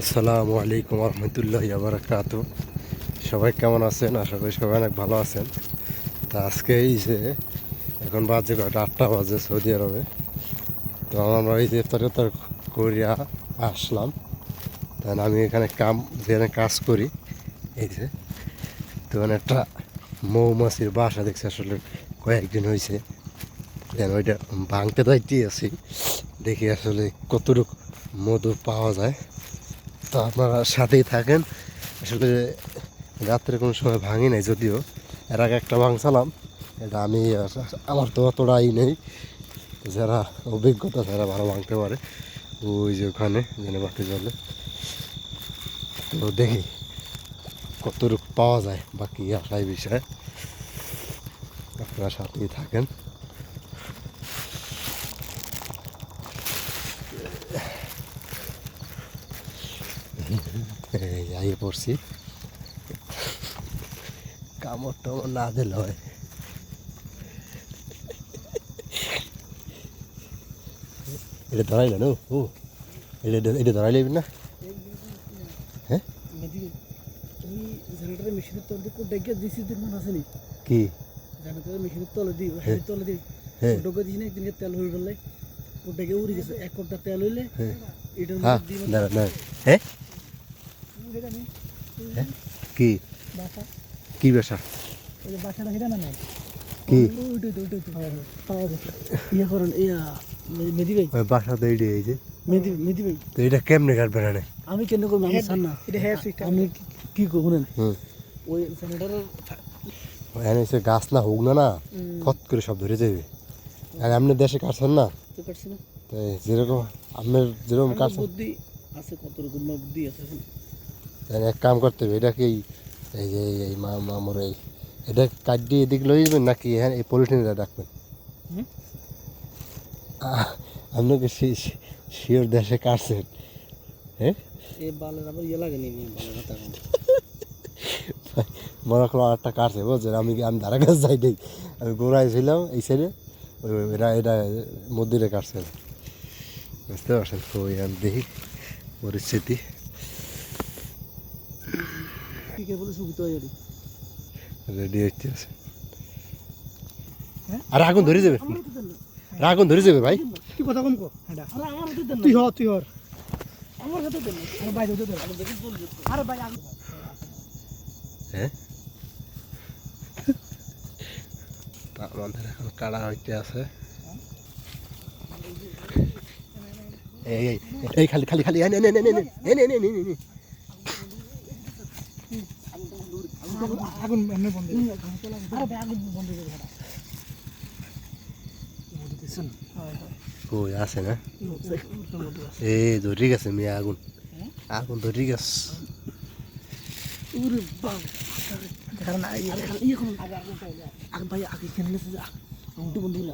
আসসালামু আলাইকুম রহমতুল্লাহি ওয়া বারাকাতুহু। সবাই কেমন আছেন? আশা করি সবাই অনেক ভালো আছেন। তা আজকে এই যে এখন বাজে কয়টা 8টা বাজে সৌদি আরবে। তো আমরা এই যে ইফতার করিয়া আসলাম। তাই আমি এখানে যেখানে কাজ করি এই যে, তো একটা মৌমাছির বাসা দেখছি, আসলে কয়েকদিন হয়েছে। ওইটা ভাঙতে দায়িত্বে আছি, দেখি আসলে কতটুকু মধু পাওয়া যায়। তো আপনারা সাথেই থাকেন। আসলে রাত্রে কোনো সময় ভাঙি নাই, যদিও এর আগে একটা ভাঙছিলাম। এটা আমি আমার তো অতটাই নেই, যারা অভিজ্ঞতা যারা ভালো ভাঙতে পারে ওই যে ওখানে জেনে বাতি জলে। তো দেখি কতটুকু পাওয়া যায়, বাকি আশাই বিষয়। আপনারা সাথেই থাকেন। যাই পড়ছি, কামড় টামড় না দিলে হয়। এটা ধরাইলেন? ও এটা ধরাইলে না? হ্যাঁ, মেশিনের তলে দিয়ে ডেকে দিছি, তোর মনে আছে নি? কি মেশিনের তলে দিই, তলে দিই ডোকে দিস না, একদিনকে তেল হয়ে গেলে ও ডেকে উড়ে গেছে। এক কোটা তেল হইলে এটার মধ্যে হ্যাঁ কি বাসা, কি বাসা? ওই যে বাসাটা সেটা না নাই কি পাওয়া গেছে। ইয়ে করেন মেদি ভাই, বাসা তো এইটাই, এই যে মেদি ভাই, তো এটা কেমনে কাটবে না? আমি কেন করবো? আমি সার না, এটা হেয়ার সিস্টেম। আমি কি করবো না, ওই স্যানিটারের এখানে এসে গাছ না হোক না না ফট করে সব ধরে যাবে। আর আপনি দেশে কাটছেন না, কাটছি না, তাই যেরকম আপনার যেরকম কাটছেন, বুদ্ধি আছে, কত রকম বুদ্ধি আছে। এক কাম করতে হবে। এটা কি এই যে এই মামর এই এটা কাট দিয়ে এদিক লয়ে যাবেন, নাকি হ্যাঁ এই পলিথিনটা রাখবেন? আপনাকে শিওর দেশে কাটছেন? হ্যাঁ, এই বালের আবার ইয়ে লাগে নি বালের হাতে এখন। মনে করো আরেকটা কাটছে, বুঝছেন? আমি ধারা কাছে যাই নাই, আমি গোড়ায় ছিলাম এই সাইডে, এটা মন্দিরে কাটছে। বুঝতে পারছেন তো? আমি দেখি পরিস্থিতি রেডি হচ্ছে। আর আগুন ধরে যাবে, আগুন ধরে যাবে ভাই। কি কথা কম কো? আরে আমার হাতে দেন, তুই হর আমার হাতে দেন। আরে ভাই হাতে দেন, আরে ভাই আগুন। হ্যাঁ, আমাদের এখন কাড়া হইতে আছে। এই এই এই খালি খালি খালি এনে এনে এনে এনে এনে এনে এনে এনে আগুন এমনি বন্ধ। আরে ভাই আগুন বন্ধ করে দাও। বুঝতেছেন? কই আছে না? এই ধরে গেছে মিয়া আগুন, আগুন ধরে গেছে। ওরে বাবা, দেখেন না ইয়ে করুন। আগে ভাই আগে কেন আগুনটা বন্ধ হলো।